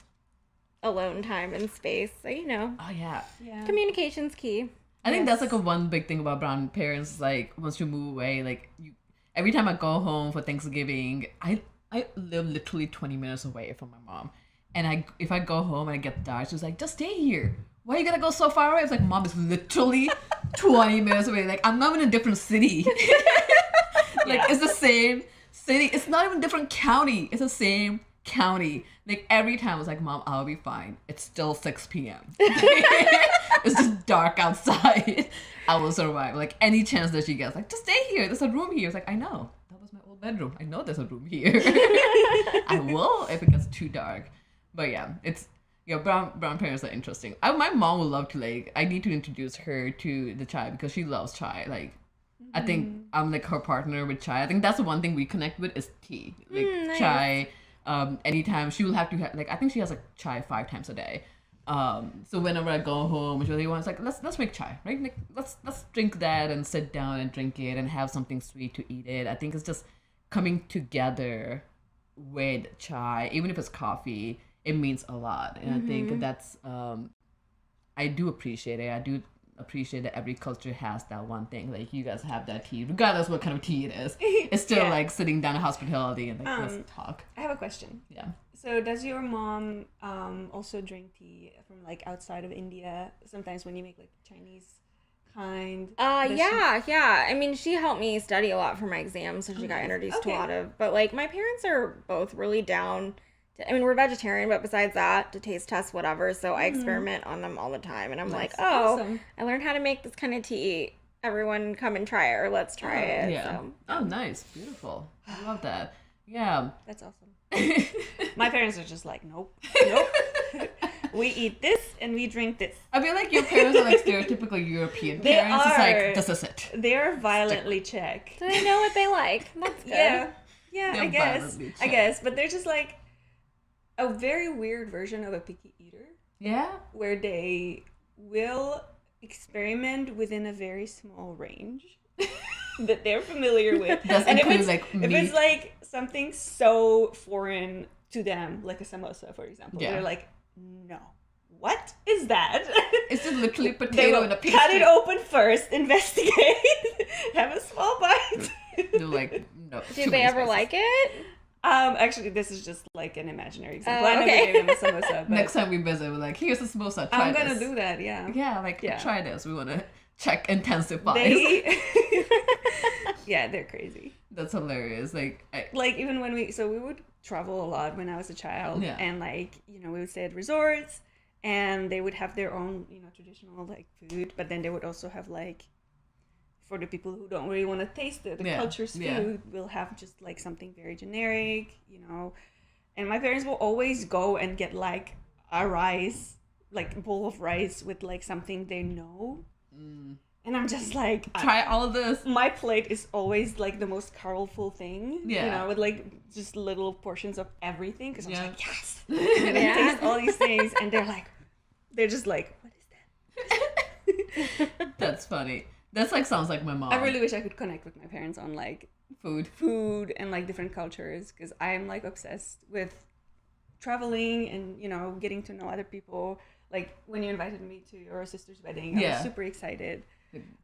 alone time and space. So, you know, Oh yeah. Yeah. communication's key. I think that's like a one big thing about brown parents. Like once you move away, like you, every time I go home for Thanksgiving, I live literally 20 minutes away from my mom, and if I go home and I get dark, she's like, just stay here. Why are you gonna go so far away? It's like, mom, is literally 20 minutes away. Like I'm not in a different city. Like it's the same city. It's not even a different county. It's the same county. Like every time I was like, mom, I'll be fine. It's still 6 p.m. It's just dark outside. I will survive. Like any chance that she gets, like just stay here. There's a room here. It's like I know that was my old bedroom. I know there's a room here. I will if it gets too dark. But yeah, brown parents are interesting. My mom would love to like. I need to introduce her to the chai because she loves chai. Like I think I'm like her partner with chai. I think that's the one thing we connect with is tea. Like nice. chai. Anytime she will have to have like I think she has like chai 5 times a day. So whenever I go home, she really wants like let's make chai, right? Like, let's drink that and sit down and drink it and have something sweet to eat it. I think it's just coming together with chai, even if it's coffee, it means a lot. And I think that's I do appreciate it. I do appreciate that every culture has that one thing. Like you guys have that tea, regardless what kind of tea it is. It's still Yeah. like sitting down at hospitality and like let's talk. I have a question. Yeah. So does your mom also drink tea from like outside of India? Sometimes when you make like Chinese kind. does she- Yeah. I mean, she helped me study a lot for my exams, so she got introduced to a Okay. lot of. But like, my parents are both really down. I mean, we're vegetarian, but besides that, to taste test whatever. So I experiment on them all the time, and I'm like, oh, Awesome. I learned how to make this kind of tea. Everyone, come and try it, or let's try it. Yeah. So. Oh, nice. Beautiful. I love that. Yeah. That's awesome. My parents are just like, nope. We eat this and we drink this. I feel like your parents are like stereotypical European They parents. It's are. like, this is it. They're violently Czech. So they know what they like. That's good. Yeah, They're I guess. violently I Czech. guess, but they're just like a very weird version of a picky eater, Yeah. where they will experiment within a very small range that they're familiar with. Does And include, like, if meat. it's like something so foreign to them, like a samosa, for example, Yeah. they're like, no, what is that? It's just literally They potato will in a pastry. cut it open first, investigate, have a small bite. They're like, no. Did they ever like it? Actually, this is just like an imaginary example. Oh, I never okay. gave them a samosa, but Next time we visit, we're like, here's a samosa. Try I'm gonna this. do that. Yeah. Yeah, like Yeah. try this. We want to check intensifies. They, yeah, they're crazy. That's hilarious. Like, Like even when we would travel a lot when I was a child, Yeah. and like we would stay at resorts, and they would have their own traditional like food, but then they would also have like, for the people who don't really want to taste the Yeah, culture's food, yeah. we'll have just like something very generic, and my parents will always go and get like a rice, like a bowl of rice with like something they know, and I'm just like, try all of this. my plate is always like the most colorful thing, Yeah. with like just little portions of everything, because I was Yeah. like, yes, and I taste all these things, and they're just like, what is that? That's funny. That's like sounds like my mom. I really wish I could connect with my parents on like food. and like different cultures, because I'm like obsessed with traveling and getting to know other people. Like when you invited me to your sister's wedding, I Yeah. was super excited.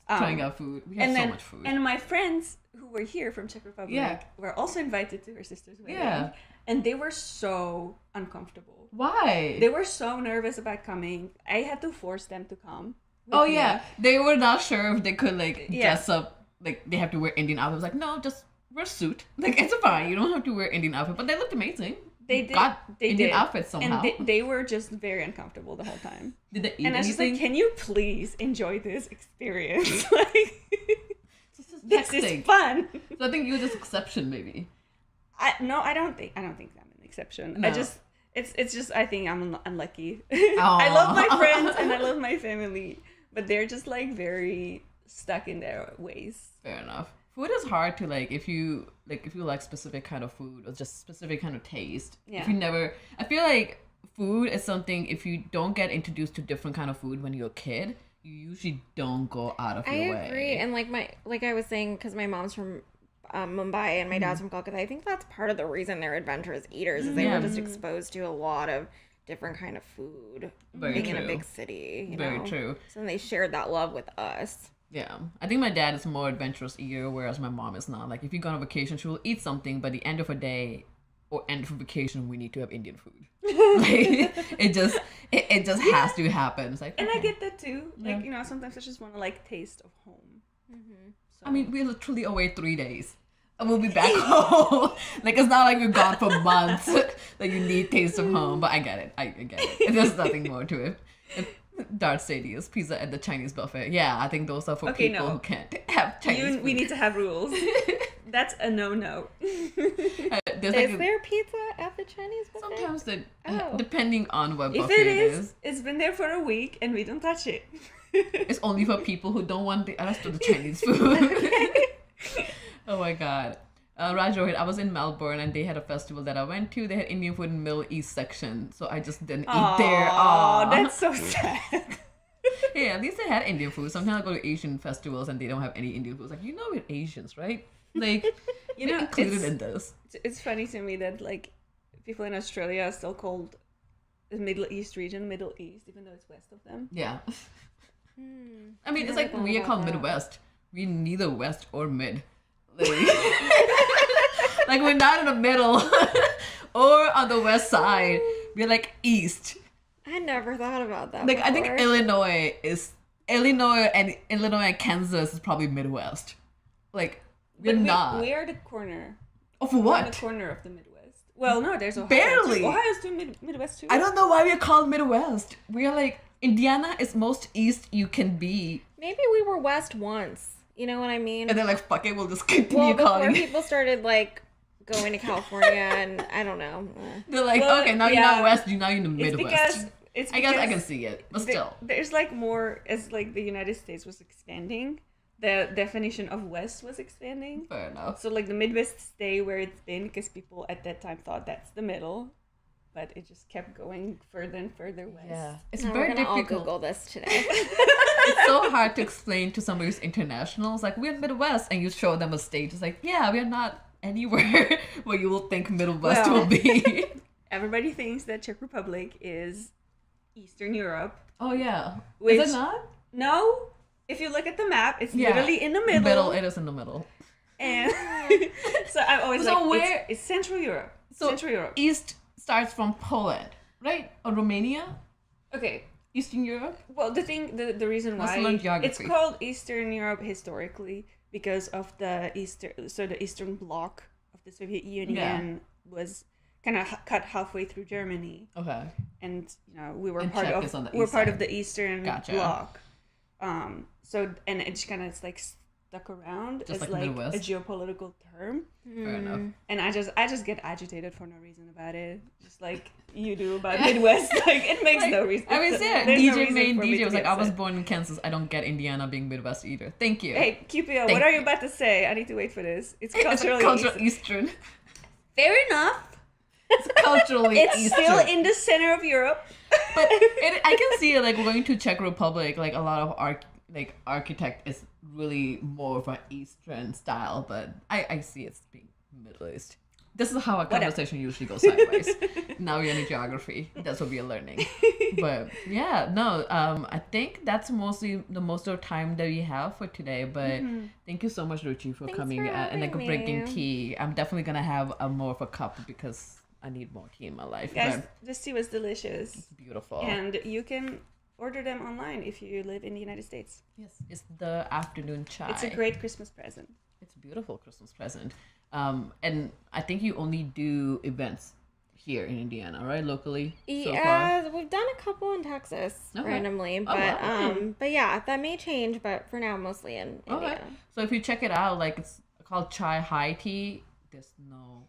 Trying out food. We have so much food. And my friends who were here from Czech Republic Yeah. were also invited to her sister's wedding. Yeah. And they were so uncomfortable. Why? They were so nervous about coming. I had to force them to come. with Oh me. yeah, they were not sure if they could like Yeah. dress up. Like they have to wear Indian outfits. Like no, just wear a suit. Like it's fine. You don't have to wear Indian outfit. But they looked amazing. They You did. got They Indian did. outfits somehow. And they were just very uncomfortable the whole time. Did they eat And I was just anything? like, can you please enjoy this experience? Like, this is Texting. fun. So I think you're just exception maybe. I don't think I'm an exception. No. It's just I think I'm unlucky. I love my friends and I love my family, but they're just like very stuck in their ways. Fair enough. Food is hard to like if you like specific kind of food or just specific kind of taste. Yeah. If you never, I feel like food is something if you don't get introduced to different kind of food when you're a kid, you usually don't go out of your way. I agree, and like I was saying, because my mom's from Mumbai and my dad's from Calcutta, I think that's part of the reason they're adventurous eaters is they were just exposed to a lot of different kind of food Very being in a true. big city. You Very know? true. So then they shared that love with us. Yeah, I think my dad is a more adventurous eater, whereas my mom is not. Like, if you go on a vacation, she will eat something, but the end of a day or end of a vacation, we need to have Indian food. Like, it just has to happen. It's like, And I okay. get that too. Like, sometimes I just want to like taste of home. I mean, we're literally away 3 days. And we'll be back home. Like, it's not like we're gone for months. Like, you need taste of home. But I get it. I get it. There's nothing more to it. Darth Sadius, pizza at the Chinese buffet. Yeah, I think those are for Okay, people no. who can't have Chinese We food. need to have rules. That's a no-no. There's like Is there pizza at the Chinese buffet? sometimes that Oh. depending on what If buffet it is, it's been there for a week and we don't touch it. it's only for people who don't want the rest of the Chinese food. Oh my god. Raj Rohit, I was in Melbourne and they had a festival that I went to. They had Indian food in Middle East section, so I just didn't eat there. Oh, Aww. that's so sad. Yeah, at least they had Indian food. Sometimes I go to Asian festivals and they don't have any Indian food. It's like, we're Asians, right? Like, we're included in this. It's funny to me that like people in Australia are still called the Middle East region Middle East, even though it's west of them. Yeah. I mean, it's never like thought we are about called that. Midwest. We're neither west or mid. Like, like we're not in the middle or on the west side. We're like east. I never thought about that. Like I think before. Illinois and Kansas is probably Midwest. Like we're But not. We are the corner. Oh, for We're what? the corner of the Midwest. Well, no, there's Ohio. Barely. Too. Ohio's too Midwest too. I don't know why we're called Midwest. We are like Indiana is most east you can be, Maybe we were west once. You know what I mean? and then like fuck it, we'll just continue Well, before calling it. people started like going to California, and I don't know. They're like, Well, okay, now you're yeah. not west, now you're in the It's Midwest. because I guess I can see it, but still. There's like more as like the United States was expanding. The definition of West was expanding. Fair enough. So like the Midwest stay where it's been because people at that time thought that's the middle, but it just kept going further and further west. Yeah, it's Now very we're gonna all difficult. Google this today. It's so hard to explain to somebody who's international. It's like, we're Midwest, and you show them a state. It's like, yeah, we're not anywhere where you will think Midwest Well. will be. Everybody thinks that Czech Republic is Eastern Europe. Oh yeah. Which, Is it not? No, if you look at the map, it's literally in the middle. It is in the middle. And so I'm always So like, where- it's Central Europe. So Central Europe. East starts from Poland, right? Or Romania? Okay. Eastern Europe? Well, the reason Let's why learn it's geography. called Eastern Europe historically because of the Eastern Bloc of the Soviet Union was kind of cut halfway through Germany, Okay. and we were And part Czech of is on the we're east part side. of the Eastern Gotcha. Bloc. So and it's kind of like stuck around Just as like like Midwest. a geopolitical term, Fair enough. and I just get agitated for no reason about it, just like you do about Midwest. Like it makes no reason. I mean, yeah, There's no DJ reason main for me DJ to was like, get I was upset. born in Kansas. I don't get Indiana being Midwest either. Thank you. Hey, QPO, Thank what are you you. about to say? I need to wait for this. It's It's culturally cultural Eastern. Eastern. Fair enough. It's culturally It's Eastern. still in the center of Europe. But I can see like going to Czech Republic, like a lot of architect is really more of an Eastern style, but I see it's being Middle East. This is how a conversation usually goes sideways. Now we're in geography. That's what we are learning. But yeah, no, I think that's mostly the most of the time that we have for today. But thank you so much, Ruchi, for Thanks coming for and like having drinking me. tea. I'm definitely gonna have more of a cup because I need more tea in my life. Guys, But this tea was delicious. it's beautiful. And you can order them online if you live in the United States. Yes, it's the afternoon chai. It's a great Christmas present. It's a beautiful Christmas present. And I think you only do events here in Indiana, right? Locally so far? Yeah, we've done a couple in Texas Okay. randomly, Oh, but wow. but yeah, that may change. But for now, mostly in Okay. Indiana. So if you check it out, like it's called chai high tea. There's no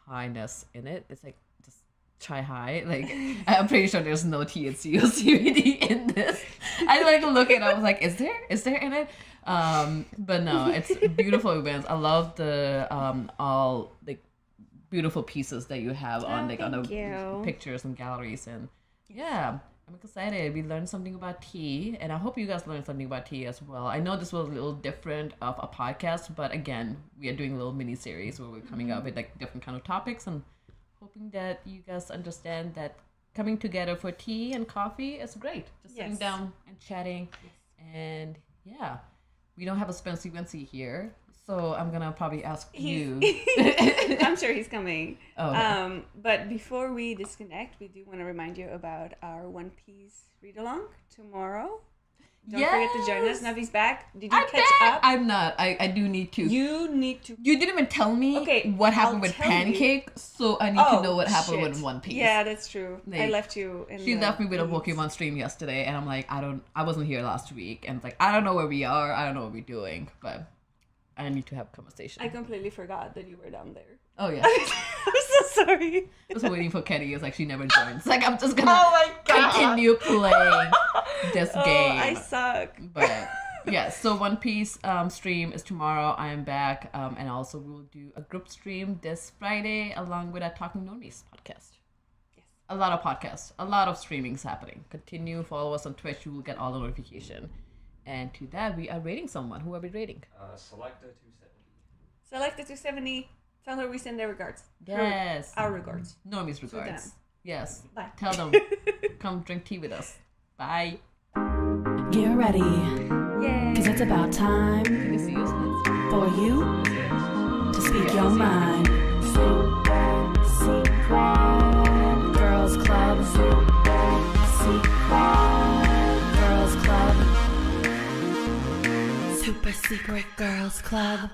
highness in it. It's like just chai high. Like I'm pretty sure there's no THC or CBD in this. I like look at it. I was like, is there in it? But no, it's beautiful events. I love the all like beautiful pieces that you have on like on the thank you. pictures and galleries, and yeah, I'm excited. We learned something about tea, and I hope you guys learned something about tea as well. I know this was a little different of a podcast, but again, we are doing a little mini series where we're coming up with like different kind of topics and hoping that you guys understand that coming together for tea and coffee is great. Just sitting Yes. down and chatting, and yeah. We don't have a Spency Wency here, so I'm gonna probably ask you. I'm sure he's coming. Oh, okay. But before we disconnect, we do want to remind you about our One Piece read along tomorrow. Don't forget to join us. Yes! Navi's back. Did you I'm catch back! up? I'm not. I do need to. You need to. You didn't even tell me Okay, what happened I'll with tell you. Pancake, so I need to know what happened shit. with One Piece. Yeah, that's true. I Like, left you. She left me with a Pokemon stream yesterday, and I'm like, I wasn't here last week, and it's like, I don't know where we are, I don't know what we're doing, but I need to have a conversation. I completely forgot that you were down there. Oh yeah, I'm so sorry. I was waiting for Kenny. It's like she never joins. Like I'm just gonna Oh my god. continue playing this game. I suck. But yeah, so One Piece stream is tomorrow. I am back, and also we will do a group stream this Friday along with our Talking Normies podcast. Yes. A lot of podcasts, a lot of streamings happening. Continue follow us on Twitch. You will get all the notification. And to that, we are rating someone. Who are we rating? Selecta 270. Select the 270. Tell her we send their regards. Yes. Our regards. Normies them. regards. Yes. Bye. Tell them. Come drink tea with us. Bye. Get ready, Yay. cause it's about time Can you see us? for you to speak your mind. Girls Club. Girls Club. Super secret Girls Club.